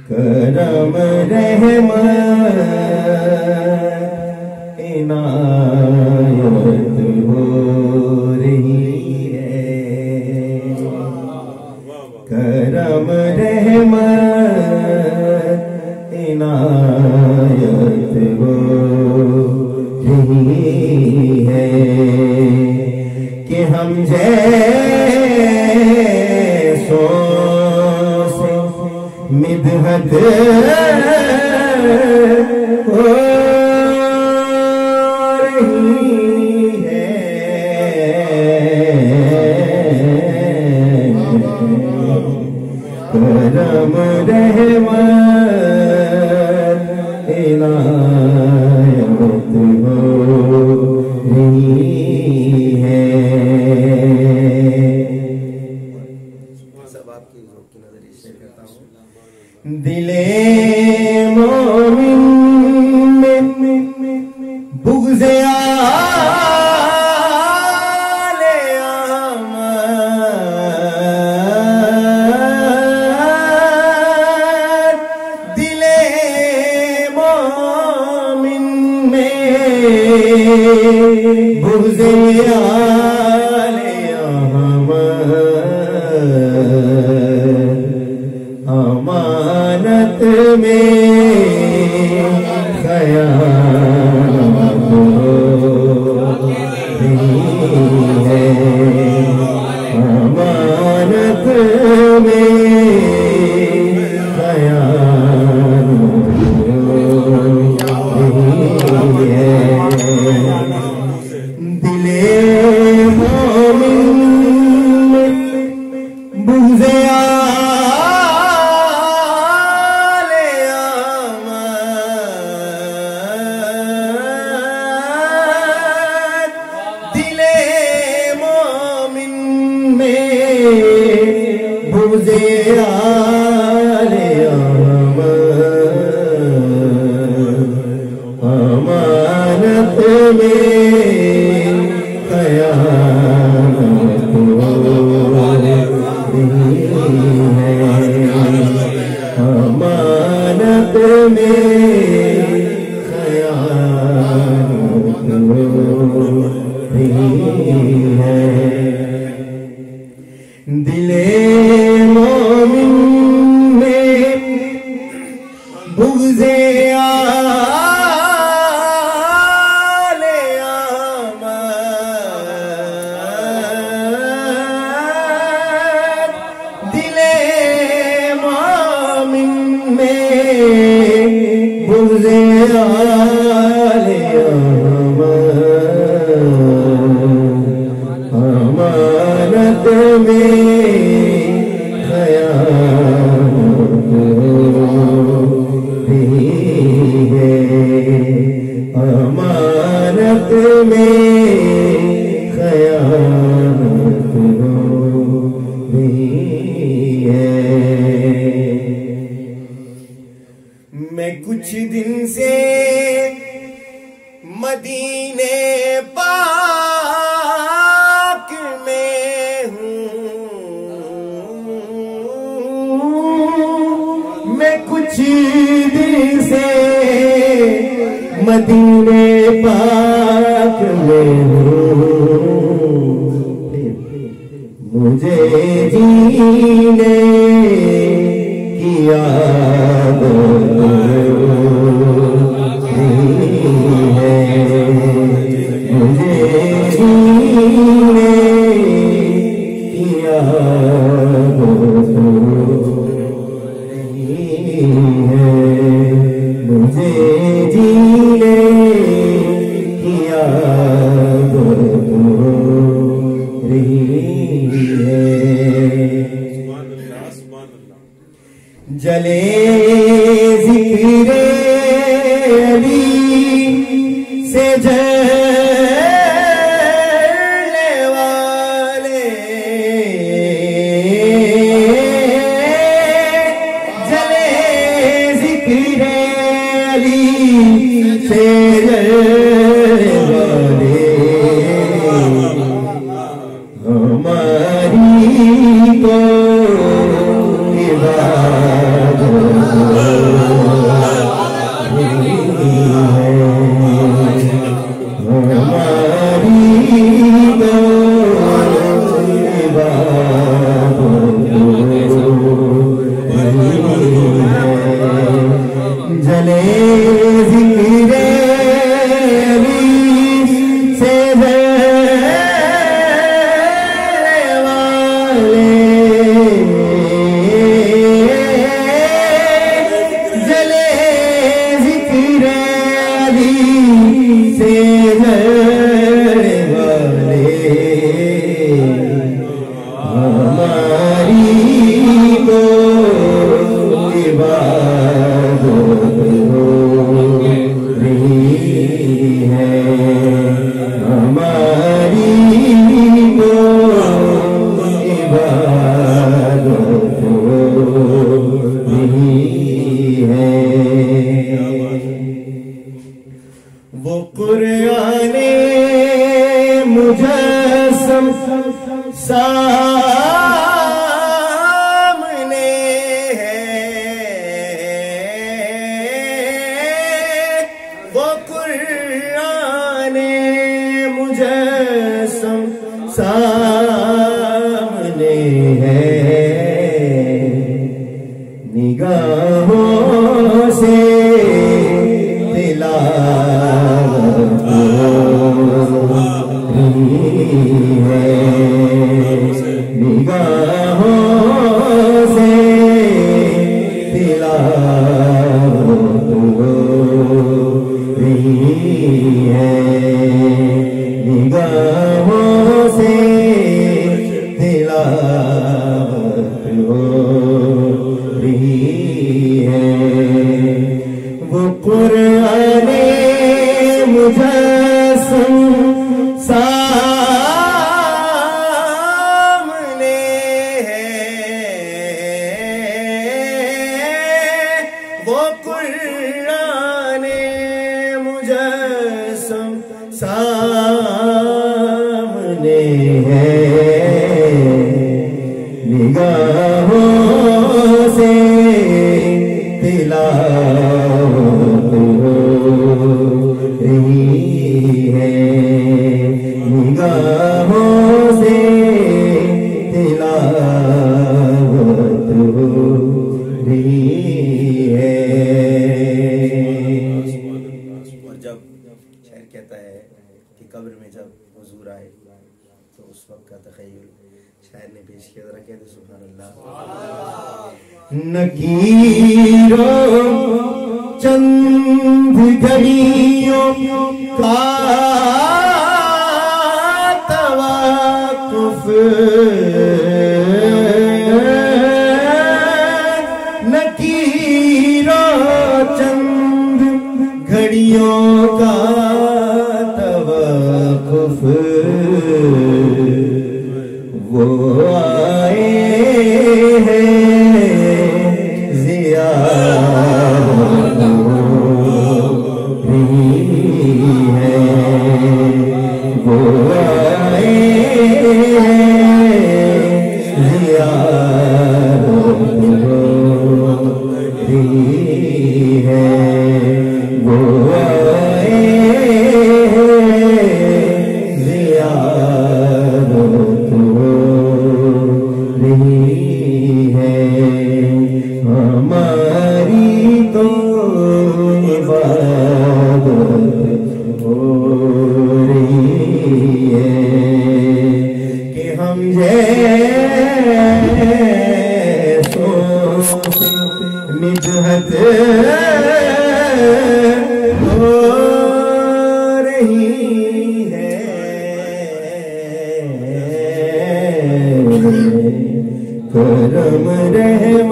करम रहमत इनायत हो रही है, करम रहमत इनायत हो रही है कि हम जैसों मिदहत हो रही है, करम रहमत इनायत हो रही है। सब आपकी नजर शेयर करता हूँ। दिले मोमिन में बुग़्ज़े आले अहमद, दिले मोमिन में बुग़्ज़े आले अहमद, अमानत में ख़यानत हो रही है, अमानत में ख़यानत हो रही है। दिले मोमिन में बुग़्ज़े बुग़्ज़े आले अहमद, अमानत में ख़यानत हो रही है, अमानत में ख़यानत हो रही है। दिले मोमिन में बुग़्ज़े आले अहमद, दिले मोमिन में बुग़्ज़े आले अहमद, अमानत में ख़यानत हो रही है, अमानत में ख़यानत हो रही है। मैं कुछ दिन से मदीने पाक में हूँ, मैं कुछ दिन से मदीने पाक में हूँ, मुझे जीने की आदत है, मुझे जीने की आदत है, मुझे जीने की आदत है। जले ज़िक्र अली से जलने वाले, जले ज़िक्र करम रहे